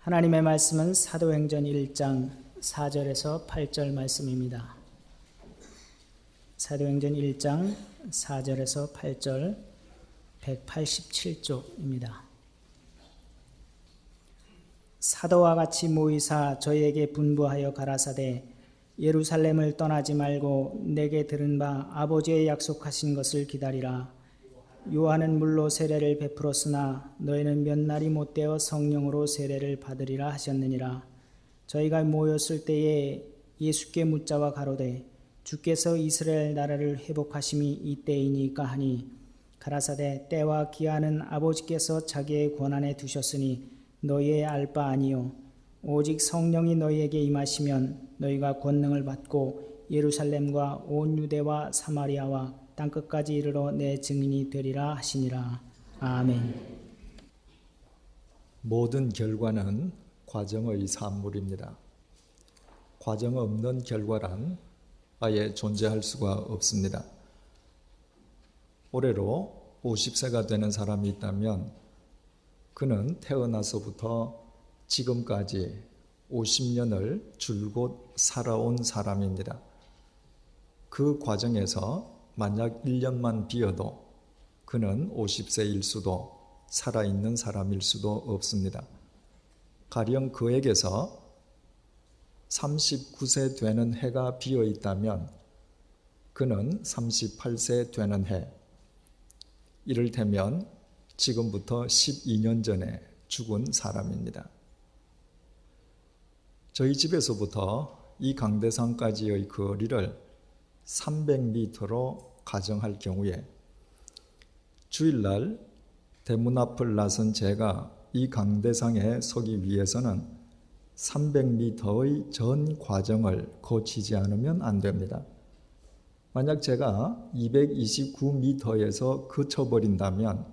하나님의 말씀은 사도행전 1장 4절에서 8절 말씀입니다. 사도행전 1장 4절에서 8절 187쪽입니다. 사도와 같이 모이사 저희에게 분부하여 가라사대 예루살렘을 떠나지 말고 내게 들은 바 아버지의 약속하신 것을 기다리라. 요한은 물로 세례를 베풀었으나 너희는 몇 날이 못되어 성령으로 세례를 받으리라 하셨느니라. 저희가 모였을 때에 예수께 묻자와 가로되 주께서 이스라엘 나라를 회복하심이 이때이니까 하니 가라사대 때와 기한은 아버지께서 자기의 권한에 두셨으니 너희의 알 바 아니요 오직 성령이 너희에게 임하시면 너희가 권능을 받고 예루살렘과 온 유대와 사마리아와 땅끝까지 이르러 내 증인이 되리라 하시니라. 아멘. 모든 결과는 과정의 산물입니다. 과정 없는 결과란 아예 존재할 수가 없습니다. 올해로 50세가 되는 사람이 있다면 그는 태어나서부터 지금까지 50년을 줄곧 살아온 사람입니다. 그 과정에서 만약 1년만 비어도 그는 50세일 수도 살아있는 사람일 수도 없습니다. 가령 그에게서 39세 되는 해가 비어 있다면 그는 38세 되는 해, 이를테면 지금부터 12년 전에 죽은 사람입니다. 저희 집에서부터 이 강대상까지의 거리를 300m로 가정할 경우에 주일날 대문 앞을 나선 제가 이 강대상에 서기 위해서는 300m의 전 과정을 거치지 않으면 안 됩니다. 만약 제가 229m에서 그쳐버린다면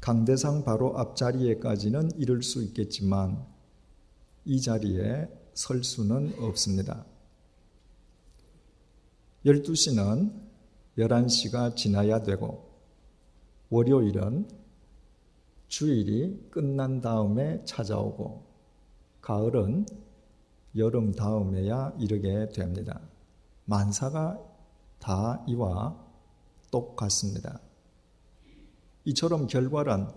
강대상 바로 앞자리에까지는 이를 수 있겠지만 이 자리에 설 수는 없습니다. 12시는 11시가 지나야 되고 월요일은 주일이 끝난 다음에 찾아오고 가을은 여름 다음에야 이르게 됩니다. 만사가 다 이와 똑같습니다. 이처럼 결과란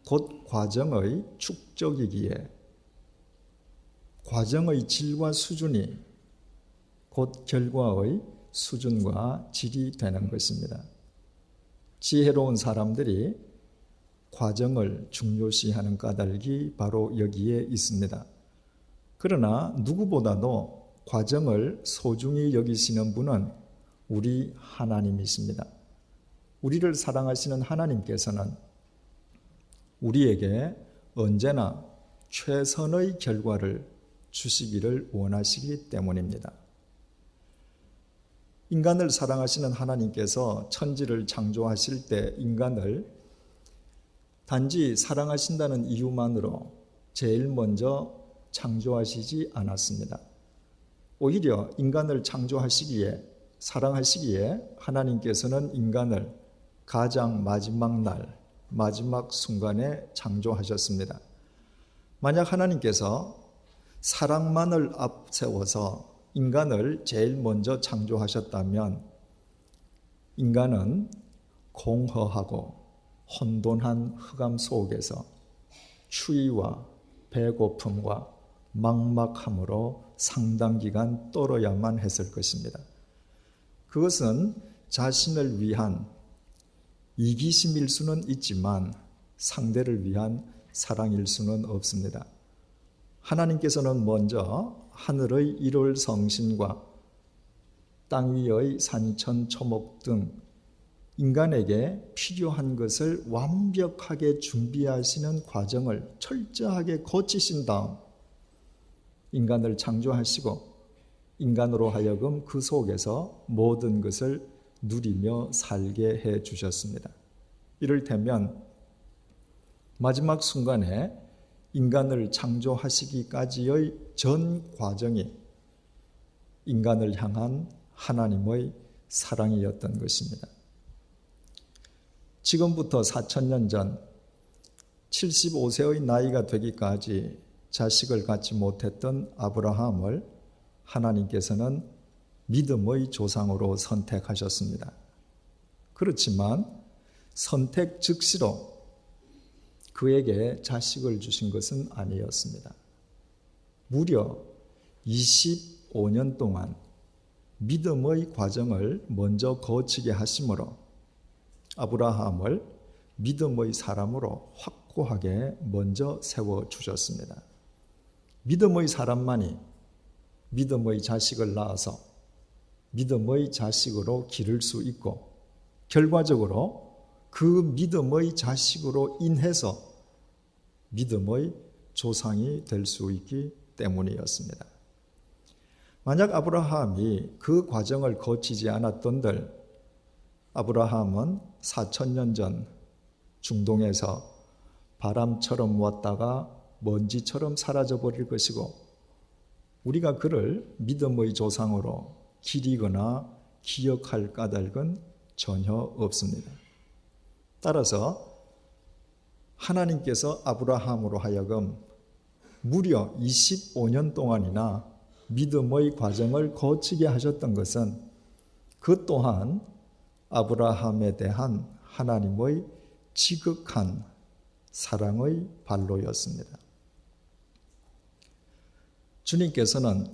곧 과정의 축적이기에 과정의 질과 수준이 곧 결과의 수준과 질이 되는 것입니다. 지혜로운 사람들이 과정을 중요시하는 까닭이 바로 여기에 있습니다. 그러나 누구보다도 과정을 소중히 여기시는 분은 우리 하나님이십니다. 우리를 사랑하시는 하나님께서는 우리에게 언제나 최선의 결과를 주시기를 원하시기 때문입니다. 인간을 사랑하시는 하나님께서 천지를 창조하실 때 인간을 단지 사랑하신다는 이유만으로 제일 먼저 창조하시지 않았습니다. 오히려 인간을 창조하시기에 사랑하시기에 하나님께서는 인간을 가장 마지막 날, 마지막 순간에 창조하셨습니다. 만약 하나님께서 사랑만을 앞세워서 인간을 제일 먼저 창조하셨다면 인간은 공허하고 혼돈한 흑암 속에서 추위와 배고픔과 막막함으로 상당 기간 떨어야만 했을 것입니다. 그것은 자신을 위한 이기심일 수는 있지만 상대를 위한 사랑일 수는 없습니다. 하나님께서는 먼저 하늘의 일월 성신과 땅 위의 산천 초목 등 인간에게 필요한 것을 완벽하게 준비하시는 과정을 철저하게 거치신 다음 인간을 창조하시고 인간으로 하여금 그 속에서 모든 것을 누리며 살게 해 주셨습니다. 이를테면 마지막 순간에 인간을 창조하시기까지의 전 과정이 인간을 향한 하나님의 사랑이었던 것입니다. 지금부터 4000년 전 75세의 나이가 되기까지 자식을 갖지 못했던 아브라함을 하나님께서는 믿음의 조상으로 선택하셨습니다. 그렇지만 선택 즉시로 그에게 자식을 주신 것은 아니었습니다. 무려 25년 동안 믿음의 과정을 먼저 거치게 하심으로 아브라함을 믿음의 사람으로 확고하게 먼저 세워주셨습니다. 믿음의 사람만이 믿음의 자식을 낳아서 믿음의 자식으로 기를 수 있고 결과적으로 그 믿음의 자식으로 인해서 믿음의 조상이 될 수 있기 때문이었습니다. 만약 아브라함이 그 과정을 거치지 않았던들 아브라함은 4,000년 전 중동에서 바람처럼 왔다가 먼지처럼 사라져 버릴 것이고 우리가 그를 믿음의 조상으로 기리거나 기억할 까닭은 전혀 없습니다. 따라서 하나님께서 아브라함으로 하여금 무려 25년 동안이나 믿음의 과정을 거치게 하셨던 것은 그 또한 아브라함에 대한 하나님의 지극한 사랑의 발로였습니다. 주님께서는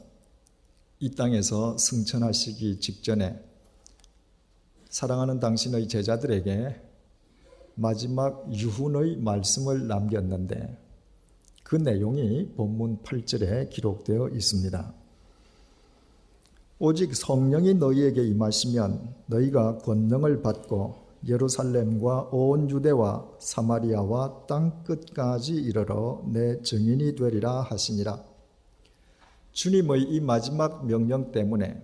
이 땅에서 승천하시기 직전에 사랑하는 당신의 제자들에게 마지막 유훈의 말씀을 남겼는데 그 내용이 본문 8절에 기록되어 있습니다. 오직 성령이 너희에게 임하시면 너희가 권능을 받고 예루살렘과 온 유대와 사마리아와 땅 끝까지 이르러 내 증인이 되리라 하시니라. 주님의 이 마지막 명령 때문에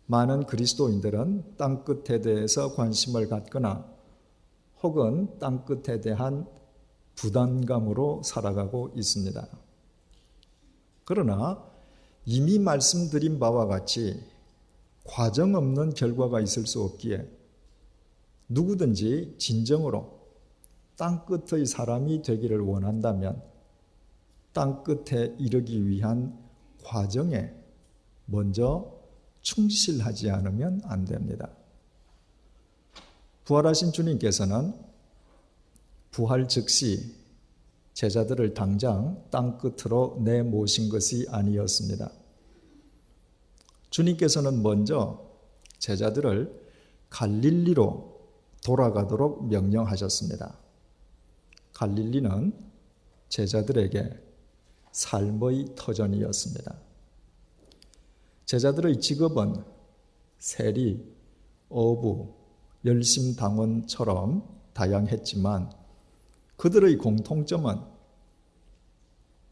많은 그리스도인들은 땅 끝에 대해서 관심을 갖거나 혹은 땅 끝에 대한 부담감으로 살아가고 있습니다. 그러나 이미 말씀드린 바와 같이 과정 없는 결과가 있을 수 없기에 누구든지 진정으로 땅 끝의 사람이 되기를 원한다면 땅 끝에 이르기 위한 과정에 먼저 충실하지 않으면 안 됩니다. 부활하신 주님께서는 부활 즉시 제자들을 당장 땅 끝으로 내모신 것이 아니었습니다. 주님께서는 먼저 제자들을 갈릴리로 돌아가도록 명령하셨습니다. 갈릴리는 제자들에게 삶의 터전이었습니다. 제자들의 직업은 세리, 어부, 열심당원처럼 다양했지만 그들의 공통점은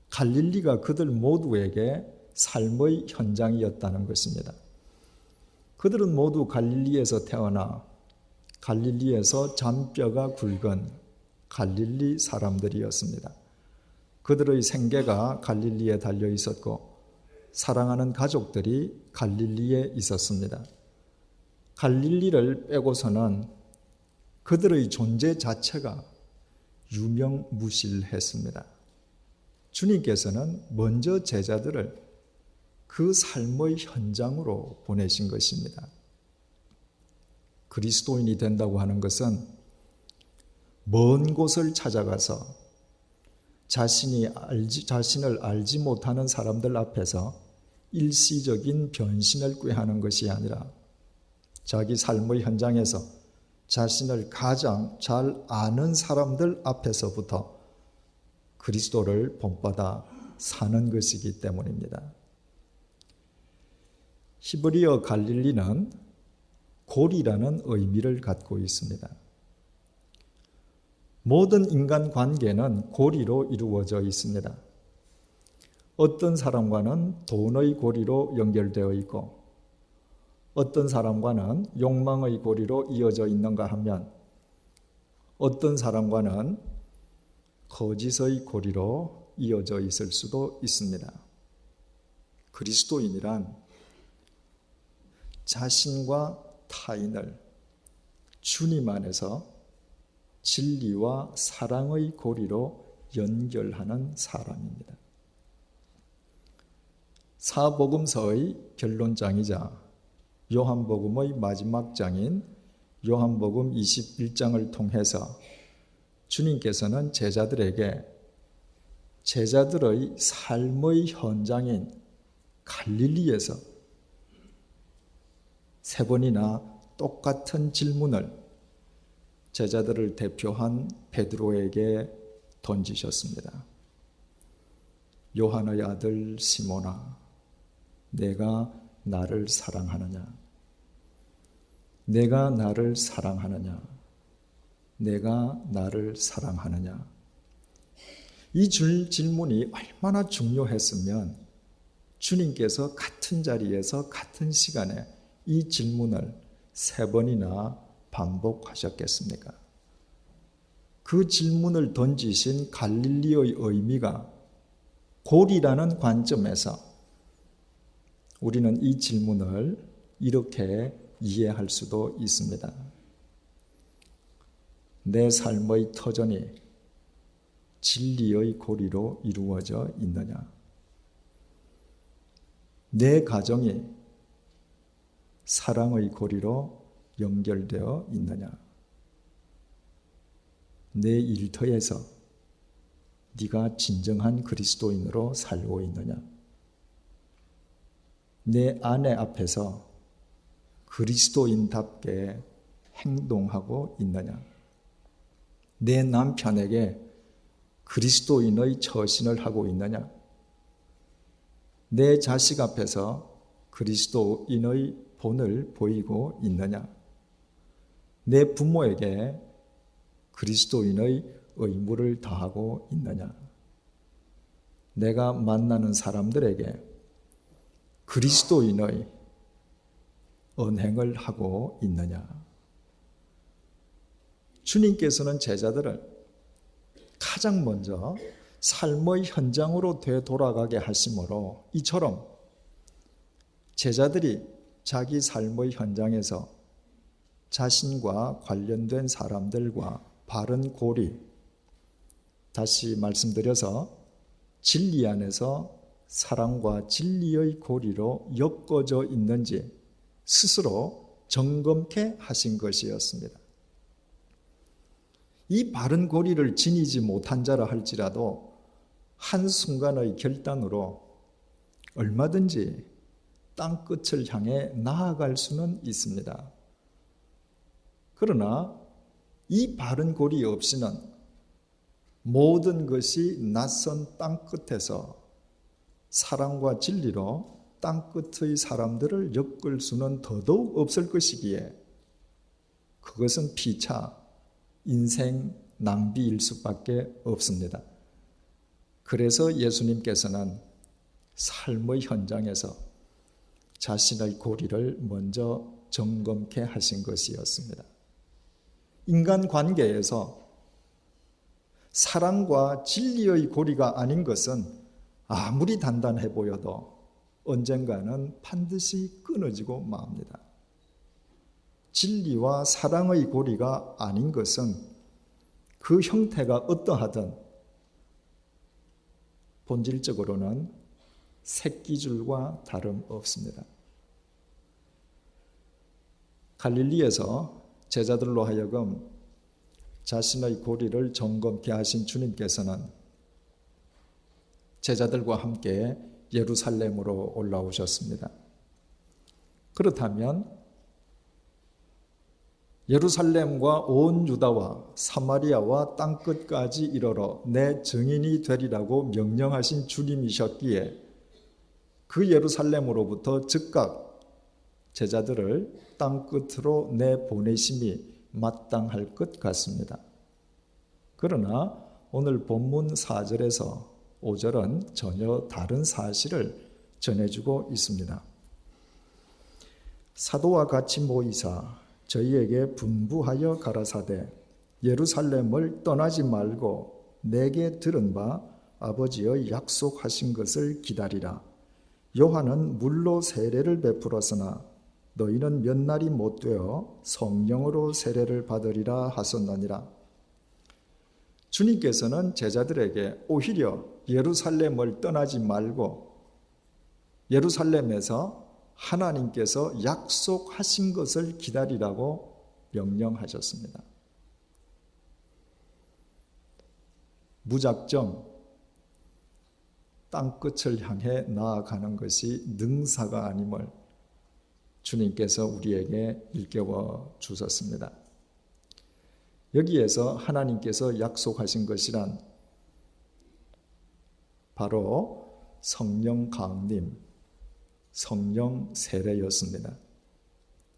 갈릴리가 그들 모두에게 삶의 현장이었다는 것입니다. 그들은 모두 갈릴리에서 태어나 갈릴리에서 잔뼈가 굵은 갈릴리 사람들이었습니다. 그들의 생계가 갈릴리에 달려 있었고 사랑하는 가족들이 갈릴리에 있었습니다. 갈릴리를 빼고서는 그들의 존재 자체가 유명무실했습니다. 주님께서는 먼저 제자들을 그 삶의 현장으로 보내신 것입니다. 그리스도인이 된다고 하는 것은 먼 곳을 찾아가서 자신을 알지 못하는 사람들 앞에서 일시적인 변신을 꾀하는 것이 아니라 자기 삶의 현장에서 자신을 가장 잘 아는 사람들 앞에서부터 그리스도를 본받아 사는 것이기 때문입니다. 히브리어 갈릴리는 골이라는 의미를 갖고 있습니다. 모든 인간 관계는 고리로 이루어져 있습니다. 어떤 사람과는 돈의 고리로 연결되어 있고 어떤 사람과는 욕망의 고리로 이어져 있는가 하면 어떤 사람과는 거짓의 고리로 이어져 있을 수도 있습니다. 그리스도인이란 자신과 타인을 주님 안에서 진리와 사랑의 고리로 연결하는 사람입니다. 사복음서의 결론장이자 요한복음의 마지막 장인 요한복음 21장을 통해서 주님께서는 제자들에게 제자들의 삶의 현장인 갈릴리에서 세 번이나 똑같은 질문을 제자들을 대표한 베드로에게 던지셨습니다. 요한의 아들 시몬아, 내가 나를 사랑하느냐? 내가 나를 사랑하느냐? 내가 나를 사랑하느냐? 이 질문이 얼마나 중요했으면 주님께서 같은 자리에서 같은 시간에 이 질문을 세 번이나 반복하셨겠습니까? 그 질문을 던지신 갈릴리의 의미가 골이라는 관점에서 우리는 이 질문을 이렇게 이해할 수도 있습니다. 내 삶의 터전이 진리의 고리로 이루어져 있느냐? 내 가정이 사랑의 고리로 연결되어 있느냐? 내 일터에서 네가 진정한 그리스도인으로 살고 있느냐? 내 아내 앞에서 그리스도인답게 행동하고 있느냐? 내 남편에게 그리스도인의 처신을 하고 있느냐? 내 자식 앞에서 그리스도인의 본을 보이고 있느냐? 내 부모에게 그리스도인의 의무를 다하고 있느냐? 내가 만나는 사람들에게 그리스도인의 언행을 하고 있느냐? 주님께서는 제자들을 가장 먼저 삶의 현장으로 되돌아가게 하심으로 이처럼 제자들이 자기 삶의 현장에서 자신과 관련된 사람들과 바른 고리, 다시 말씀드려서 진리 안에서 사랑과 진리의 고리로 엮어져 있는지 스스로 점검케 하신 것이었습니다. 이 바른 고리를 지니지 못한 자라 할지라도 한순간의 결단으로 얼마든지 땅끝을 향해 나아갈 수는 있습니다. 그러나 이 바른 고리 없이는 모든 것이 낯선 땅끝에서 사랑과 진리로 땅끝의 사람들을 엮을 수는 더더욱 없을 것이기에 그것은 피차 인생 낭비일 수밖에 없습니다. 그래서 예수님께서는 삶의 현장에서 자신의 고리를 먼저 점검케 하신 것이었습니다. 인간 관계에서 사랑과 진리의 고리가 아닌 것은 아무리 단단해 보여도 언젠가는 반드시 끊어지고 맙니다. 진리와 사랑의 고리가 아닌 것은 그 형태가 어떠하든 본질적으로는 새끼줄과 다름없습니다. 갈릴리에서 제자들로 하여금 자신의 고리를 점검케 하신 주님께서는 제자들과 함께 예루살렘으로 올라오셨습니다. 그렇다면 예루살렘과 온 유다와 사마리아와 땅끝까지 이르러 내 증인이 되리라고 명령하신 주님이셨기에 그 예루살렘으로부터 즉각 제자들을 땅끝으로 내보내심이 마땅할 것 같습니다. 그러나 오늘 본문 4절에서 5절은 전혀 다른 사실을 전해주고 있습니다. 사도와 같이 모이사 저희에게 분부하여 가라사대 예루살렘을 떠나지 말고 내게 들은 바 아버지의 약속하신 것을 기다리라. 요한은 물로 세례를 베풀었으나 너희는 몇 날이 못 되어 성령으로 세례를 받으리라 하셨느니라. 주님께서는 제자들에게 오히려 예루살렘을 떠나지 말고 예루살렘에서 하나님께서 약속하신 것을 기다리라고 명령하셨습니다. 무작정 땅끝을 향해 나아가는 것이 능사가 아님을 주님께서 우리에게 일깨워 주셨습니다. 여기에서 하나님께서 약속하신 것이란 바로 성령 강림, 성령 세례였습니다.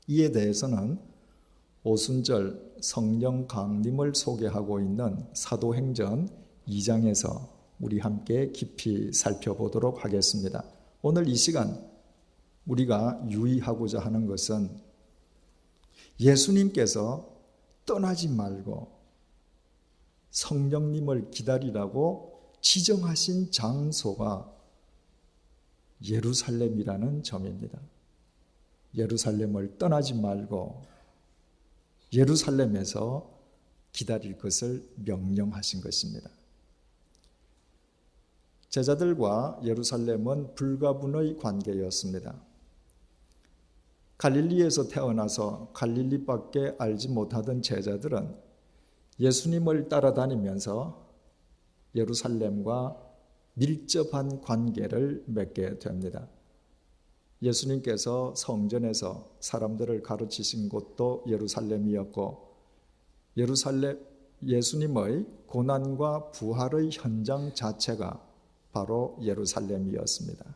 이에 대해서는 오순절 성령 강림을 소개하고 있는 사도행전 2장에서 우리 함께 깊이 살펴보도록 하겠습니다. 오늘 이 시간 우리가 유의하고자 하는 것은 예수님께서 떠나지 말고 성령님을 기다리라고 지정하신 장소가 예루살렘이라는 점입니다. 예루살렘을 떠나지 말고 예루살렘에서 기다릴 것을 명령하신 것입니다. 제자들과 예루살렘은 불가분의 관계였습니다. 갈릴리에서 태어나서 갈릴리밖에 알지 못하던 제자들은 예수님을 따라다니면서 예루살렘과 밀접한 관계를 맺게 됩니다. 예수님께서 성전에서 사람들을 가르치신 곳도 예루살렘이었고 예수님의 고난과 부활의 현장 자체가 바로 예루살렘이었습니다.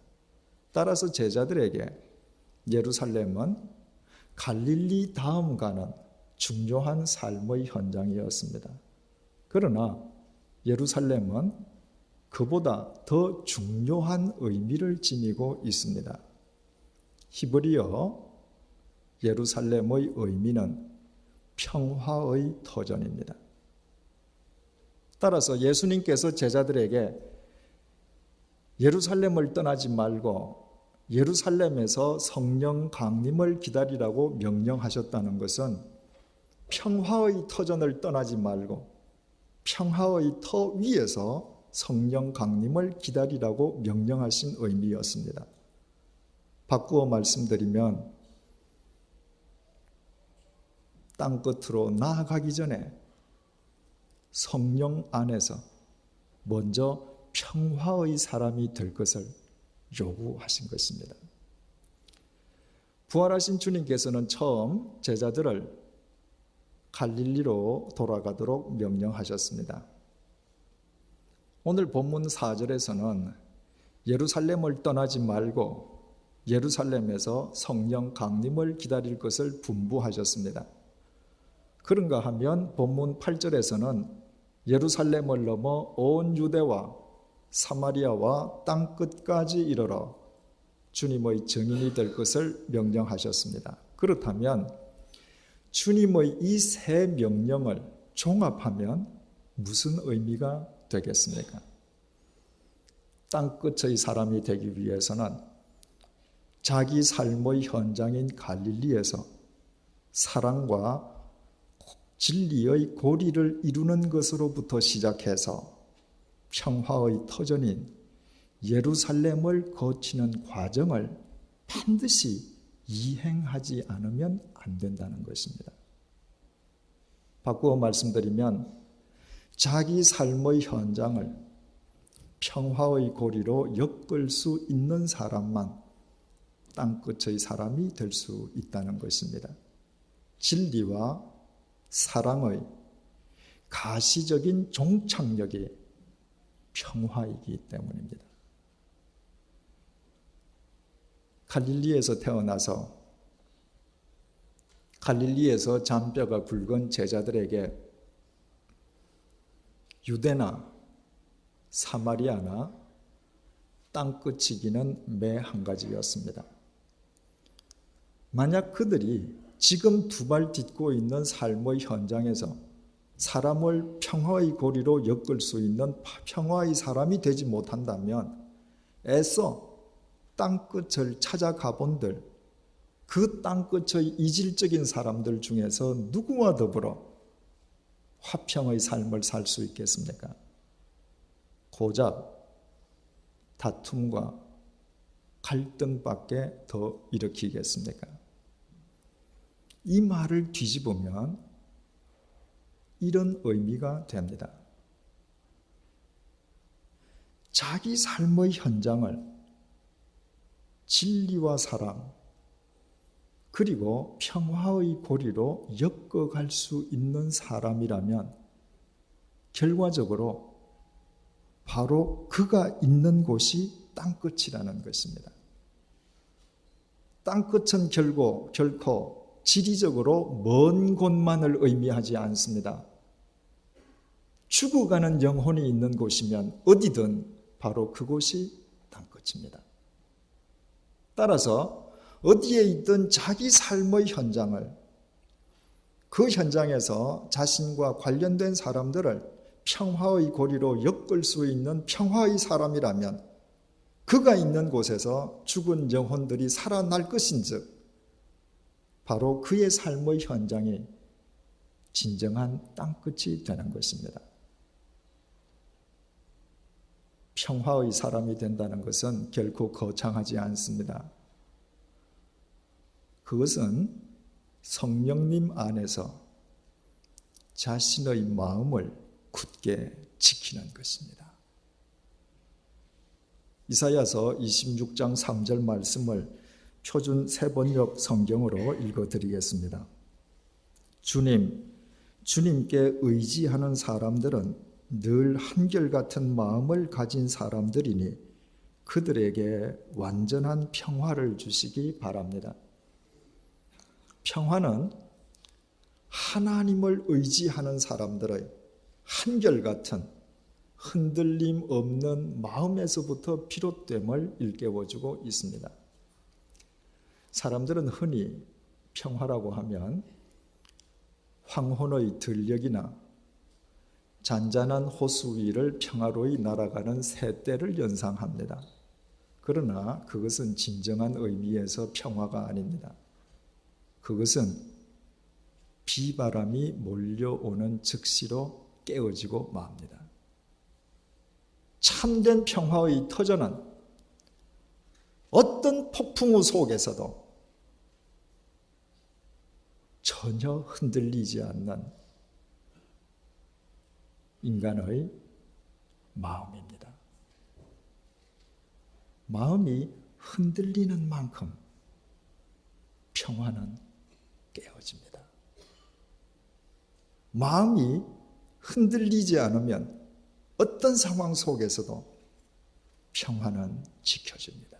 따라서 제자들에게 예루살렘은 갈릴리 다음 가는 중요한 삶의 현장이었습니다. 그러나 예루살렘은 그보다 더 중요한 의미를 지니고 있습니다. 히브리어 예루살렘의 의미는 평화의 터전입니다. 따라서 예수님께서 제자들에게 예루살렘을 떠나지 말고 예루살렘에서 성령 강림을 기다리라고 명령하셨다는 것은 평화의 터전을 떠나지 말고 평화의 터 위에서 성령 강림을 기다리라고 명령하신 의미였습니다. 바꾸어 말씀드리면 땅끝으로 나아가기 전에 성령 안에서 먼저 평화의 사람이 될 것을 요구하신 것입니다. 부활하신 주님께서는 처음 제자들을 갈릴리로 돌아가도록 명령하셨습니다. 오늘 본문 4절에서는 예루살렘을 떠나지 말고 예루살렘에서 성령 강림을 기다릴 것을 분부하셨습니다. 그런가 하면 본문 8절에서는 예루살렘을 넘어 온 유대와 사마리아와 땅끝까지 이르러 주님의 증인이 될 것을 명령하셨습니다. 그렇다면 주님의 이 세 명령을 종합하면 무슨 의미가 되겠습니까? 땅끝의 사람이 되기 위해서는 자기 삶의 현장인 갈릴리에서 사랑과 진리의 고리를 이루는 것으로부터 시작해서 평화의 터전인 예루살렘을 거치는 과정을 반드시 이행하지 않으면 안 된다는 것입니다. 바꾸어 말씀드리면 자기 삶의 현장을 평화의 고리로 엮을 수 있는 사람만 땅끝의 사람이 될 수 있다는 것입니다. 진리와 사랑의 가시적인 종착역이 평화이기 때문입니다. 갈릴리에서 태어나서 갈릴리에서 잔뼈가 굵은 제자들에게 유대나 사마리아나 땅끝이기는 매 한 가지였습니다. 만약 그들이 지금 두 발 딛고 있는 삶의 현장에서 사람을 평화의 고리로 엮을 수 있는 평화의 사람이 되지 못한다면 애써 땅끝을 찾아가 본들 그 땅끝의 이질적인 사람들 중에서 누구와 더불어 화평의 삶을 살 수 있겠습니까? 고작 다툼과 갈등밖에 더 일으키겠습니까? 이 말을 뒤집으면 이런 의미가 됩니다. 자기 삶의 현장을 진리와 사랑 그리고 평화의 고리로 엮어갈 수 있는 사람이라면 결과적으로 바로 그가 있는 곳이 땅끝이라는 것입니다. 땅끝은 결코 지리적으로 먼 곳만을 의미하지 않습니다. 죽어가는 영혼이 있는 곳이면 어디든 바로 그곳이 땅끝입니다. 따라서 어디에 있든 자기 삶의 현장을, 그 현장에서 자신과 관련된 사람들을 평화의 고리로 엮을 수 있는 평화의 사람이라면 그가 있는 곳에서 죽은 영혼들이 살아날 것인즉 바로 그의 삶의 현장이 진정한 땅끝이 되는 것입니다. 평화의 사람이 된다는 것은 결코 거창하지 않습니다. 그것은 성령님 안에서 자신의 마음을 굳게 지키는 것입니다. 이사야서 26장 3절 말씀을 표준 세번역 성경으로 읽어드리겠습니다. 주님께 의지하는 사람들은 늘 한결같은 마음을 가진 사람들이니 그들에게 완전한 평화를 주시기 바랍니다. 평화는 하나님을 의지하는 사람들의 한결같은 흔들림 없는 마음에서부터 비롯됨을 일깨워주고 있습니다. 사람들은 흔히 평화라고 하면 황혼의 들녘이나 잔잔한 호수 위를 평화로이 날아가는 새떼를 연상합니다. 그러나 그것은 진정한 의미에서 평화가 아닙니다. 그것은 비바람이 몰려오는 즉시로 깨어지고 맙니다. 참된 평화의 터전은 어떤 폭풍우 속에서도 전혀 흔들리지 않는 인간의 마음입니다. 마음이 흔들리는 만큼 평화는 깨어집니다. 마음이 흔들리지 않으면 어떤 상황 속에서도 평화는 지켜집니다.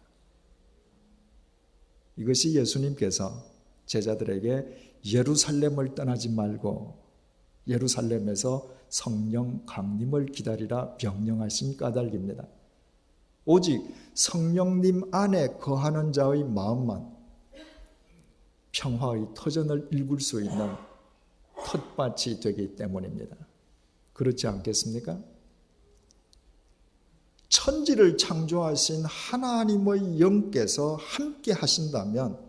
이것이 예수님께서 제자들에게 예루살렘을 떠나지 말고 예루살렘에서 성령 강림을 기다리라 명령하신 까닭입니다. 오직 성령님 안에 거하는 자의 마음만 평화의 터전을 일굴 수 있는 텃밭이 되기 때문입니다. 그렇지 않겠습니까? 천지를 창조하신 하나님의 영께서 함께 하신다면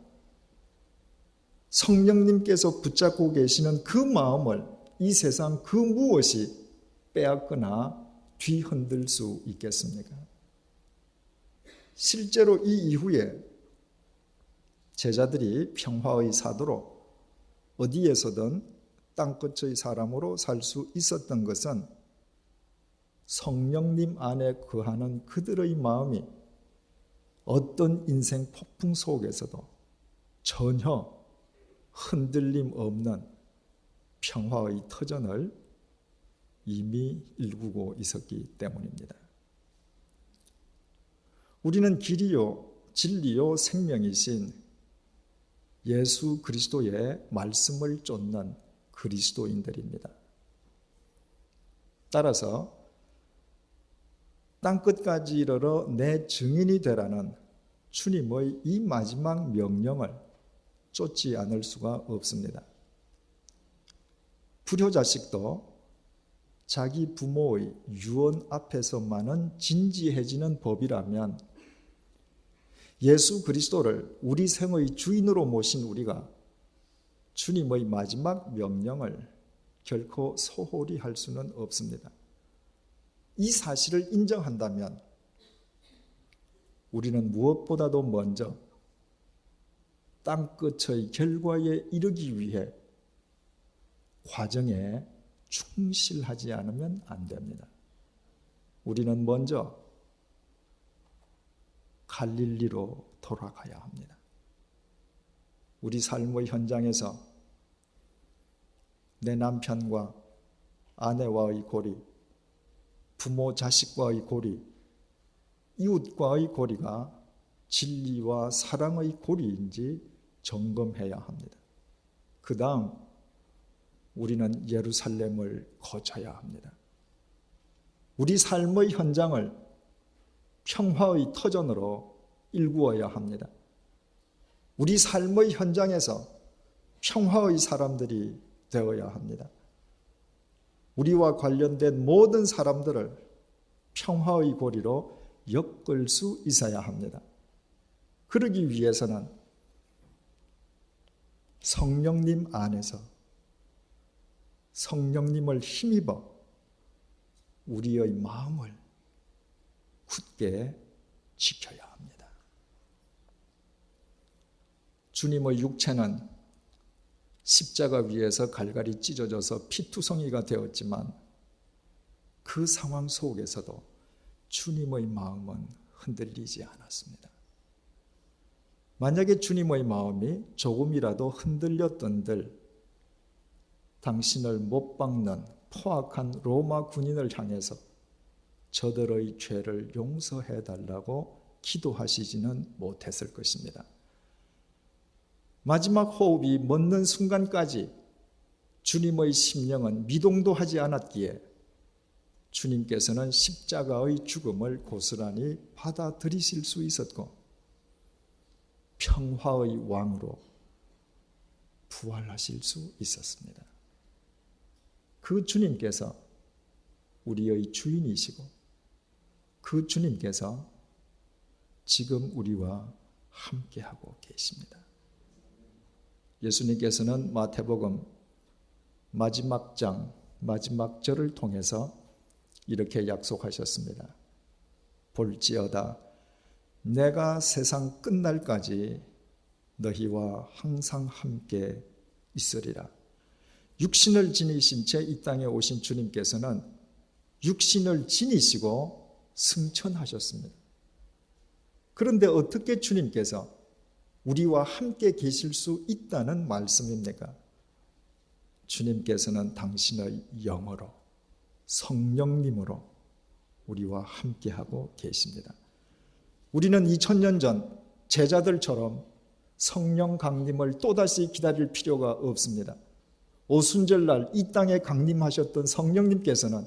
성령님께서 붙잡고 계시는 그 마음을 이 세상 그 무엇이 빼앗거나 뒤흔들 수 있겠습니까? 실제로 이 이후에 제자들이 평화의 사도로 어디에서든 땅끝의 사람으로 살 수 있었던 것은 성령님 안에 거하는 그들의 마음이 어떤 인생 폭풍 속에서도 전혀 흔들림 없는 평화의 터전을 이미 일구고 있었기 때문입니다. 우리는 길이요 진리요 생명이신 예수 그리스도의 말씀을 쫓는 그리스도인들입니다. 따라서 땅끝까지 이르러 내 증인이 되라는 주님의 이 마지막 명령을 쫓지 않을 수가 없습니다. 불효자식도 자기 부모의 유언 앞에서만은 진지해지는 법이라면 예수 그리스도를 우리 생의 주인으로 모신 우리가 주님의 마지막 명령을 결코 소홀히 할 수는 없습니다. 이 사실을 인정한다면 우리는 무엇보다도 먼저 땅끝의 결과에 이르기 위해 과정에 충실하지 않으면 안 됩니다. 우리는 먼저 갈릴리로 돌아가야 합니다. 우리 삶의 현장에서 내 남편과 아내와의 고리, 부모 자식과의 고리, 이웃과의 고리가 진리와 사랑의 고리인지 점검해야 합니다. 그 다음 우리는 예루살렘을 거쳐야 합니다. 우리 삶의 현장을 평화의 터전으로 일구어야 합니다. 우리 삶의 현장에서 평화의 사람들이 되어야 합니다. 우리와 관련된 모든 사람들을 평화의 고리로 엮을 수 있어야 합니다. 그러기 위해서는 성령님 안에서 성령님을 힘입어 우리의 마음을 굳게 지켜야 합니다. 주님의 육체는 십자가 위에서 갈갈이 찢어져서 피투성이가 되었지만 그 상황 속에서도 주님의 마음은 흔들리지 않았습니다. 만약에 주님의 마음이 조금이라도 흔들렸던들 당신을 못 박는 포악한 로마 군인을 향해서 저들의 죄를 용서해 달라고 기도하시지는 못했을 것입니다. 마지막 호흡이 멎는 순간까지 주님의 심령은 미동도 하지 않았기에 주님께서는 십자가의 죽음을 고스란히 받아들이실 수 있었고 평화의 왕으로 부활하실 수 있었습니다. 그 주님께서 우리의 주인이시고 그 주님께서 지금 우리와 함께하고 계십니다. 예수님께서는 마태복음 마지막 장, 마지막 절을 통해서 이렇게 약속하셨습니다. 볼지어다 내가 세상 끝날까지 너희와 항상 함께 있으리라. 육신을 지니신 채 이 땅에 오신 주님께서는 육신을 지니시고 승천하셨습니다. 그런데 어떻게 주님께서 우리와 함께 계실 수 있다는 말씀입니까? 주님께서는 당신의 영으로 성령님으로 우리와 함께하고 계십니다. 우리는 2000년 전 제자들처럼 성령 강림을 또다시 기다릴 필요가 없습니다. 오순절날 이 땅에 강림하셨던 성령님께서는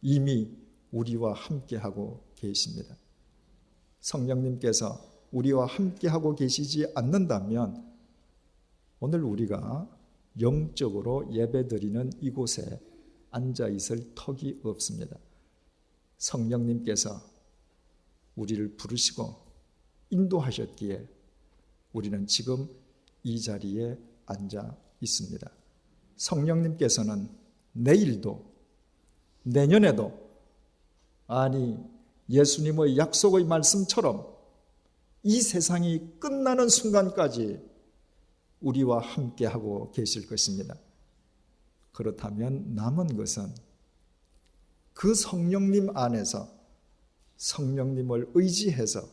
이미 우리와 함께하고 계십니다. 성령님께서 우리와 함께하고 계시지 않는다면 오늘 우리가 영적으로 예배드리는 이곳에 앉아있을 턱이 없습니다. 성령님께서 우리를 부르시고 인도하셨기에 우리는 지금 이 자리에 앉아 있습니다. 성령님께서는 내일도 내년에도 아니 예수님의 약속의 말씀처럼 이 세상이 끝나는 순간까지 우리와 함께하고 계실 것입니다. 그렇다면 남은 것은 그 성령님 안에서 성령님을 의지해서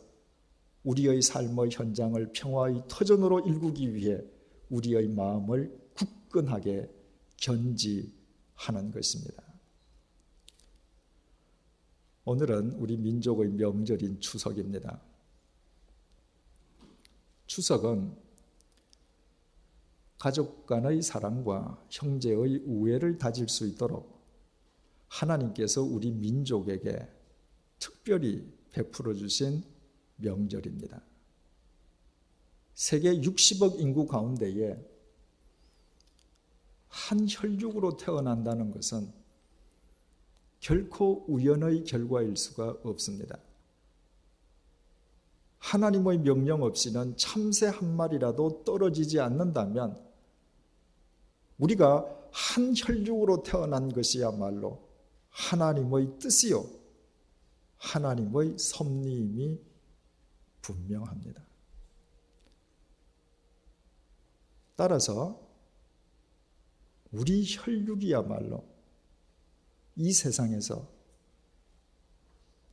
우리의 삶의 현장을 평화의 터전으로 일구기 위해 우리의 마음을 굳건하게 견지하는 것입니다. 오늘은 우리 민족의 명절인 추석입니다. 추석은 가족 간의 사랑과 형제의 우애를 다질 수 있도록 하나님께서 우리 민족에게 특별히 베풀어 주신 명절입니다. 세계 60억 인구 가운데에 한 혈육으로 태어난다는 것은 결코 우연의 결과일 수가 없습니다. 하나님의 명령 없이는 참새 한 마리라도 떨어지지 않는다면 우리가 한 혈육으로 태어난 것이야말로 하나님의 뜻이요 하나님의 섭리임이 분명합니다. 따라서 우리 혈육이야말로 이 세상에서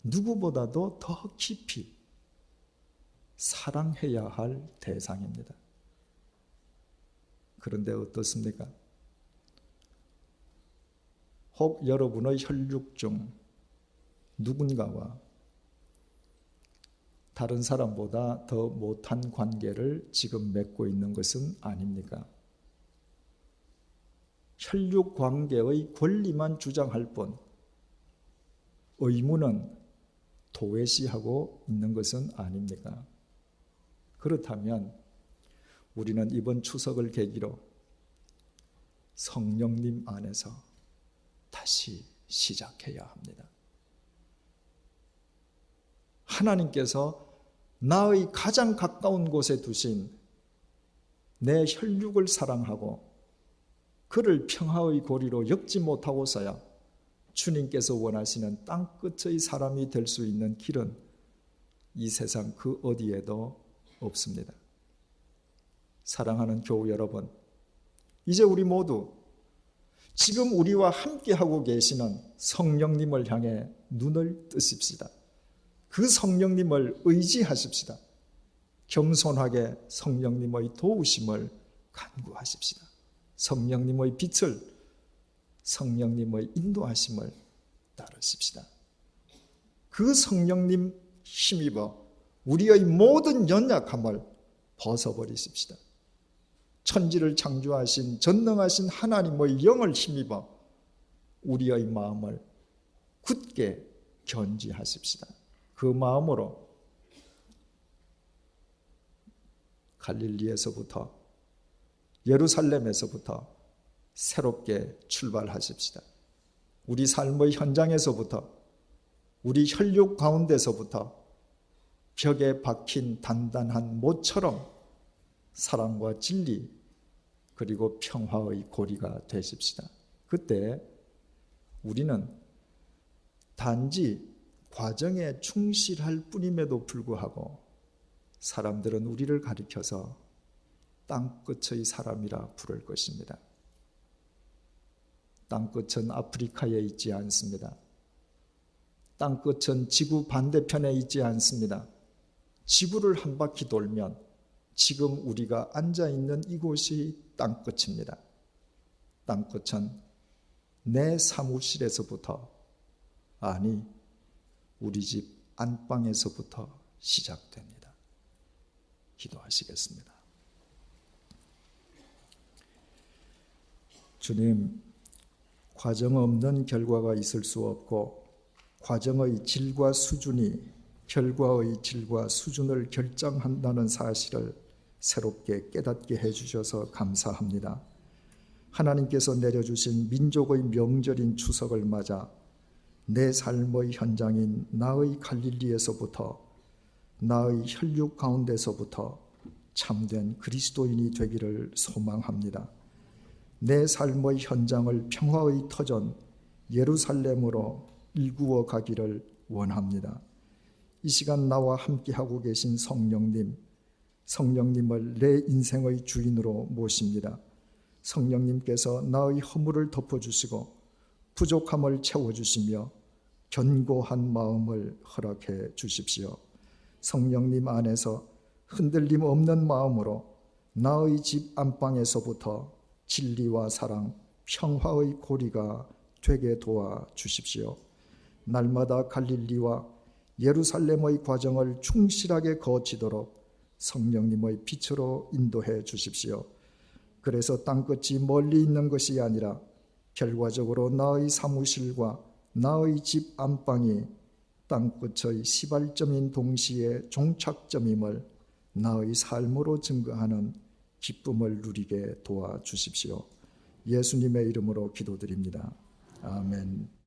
누구보다도 더 깊이 사랑해야 할 대상입니다. 그런데 어떻습니까? 혹 여러분의 혈육 중 누군가와 다른 사람보다 더 못한 관계를 지금 맺고 있는 것은 아닙니까? 혈육 관계의 권리만 주장할 뿐 의무는 도외시하고 있는 것은 아닙니까? 그렇다면 우리는 이번 추석을 계기로 성령님 안에서 다시 시작해야 합니다. 하나님께서 나의 가장 가까운 곳에 두신 내 혈육을 사랑하고 그를 평화의 고리로 엮지 못하고서야 주님께서 원하시는 땅끝의 사람이 될 수 있는 길은 이 세상 그 어디에도 없습니다. 사랑하는 교우 여러분, 이제 우리 모두 지금 우리와 함께하고 계시는 성령님을 향해 눈을 뜨십시다. 그 성령님을 의지하십시다. 겸손하게 성령님의 도우심을 간구하십시다. 성령님의 빛을, 성령님의 인도하심을 따르십시다. 그 성령님 힘입어 우리의 모든 연약함을 벗어버리십시다. 천지를 창조하신 전능하신 하나님의 영을 힘입어 우리의 마음을 굳게 견지하십시다. 그 마음으로 갈릴리에서부터 예루살렘에서부터 새롭게 출발하십시다. 우리 삶의 현장에서부터 우리 혈육 가운데서부터 벽에 박힌 단단한 못처럼 사랑과 진리 그리고 평화의 고리가 되십시다. 그때 우리는 단지 과정에 충실할 뿐임에도 불구하고 사람들은 우리를 가리켜서 땅끝의 사람이라 부를 것입니다. 땅끝은 아프리카에 있지 않습니다. 땅끝은 지구 반대편에 있지 않습니다. 지구를 한 바퀴 돌면 지금 우리가 앉아있는 이곳이 땅끝입니다. 땅끝은 내 사무실에서부터, 아니 우리 집 안방에서부터 시작됩니다. 기도하시겠습니다. 주님, 과정 없는 결과가 있을 수 없고 과정의 질과 수준이 결과의 질과 수준을 결정한다는 사실을 새롭게 깨닫게 해주셔서 감사합니다. 하나님께서 내려주신 민족의 명절인 추석을 맞아 내 삶의 현장인 나의 갈릴리에서부터 나의 혈육 가운데서부터 참된 그리스도인이 되기를 소망합니다. 내 삶의 현장을 평화의 터전 예루살렘으로 일구어 가기를 원합니다. 이 시간 나와 함께하고 계신 성령님을 내 인생의 주인으로 모십니다. 성령님께서 나의 허물을 덮어주시고 부족함을 채워주시며 견고한 마음을 허락해 주십시오. 성령님 안에서 흔들림 없는 마음으로 나의 집 안방에서부터 진리와 사랑, 평화의 고리가 되게 도와주십시오. 날마다 갈릴리와 예루살렘의 과정을 충실하게 거치도록 성령님의 빛으로 인도해 주십시오. 그래서 땅끝이 멀리 있는 것이 아니라 결과적으로 나의 사무실과 나의 집 안방이 땅끝의 시발점인 동시에 종착점임을 나의 삶으로 증거하는 기쁨을 누리게 도와주십시오. 예수님의 이름으로 기도드립니다. 아멘.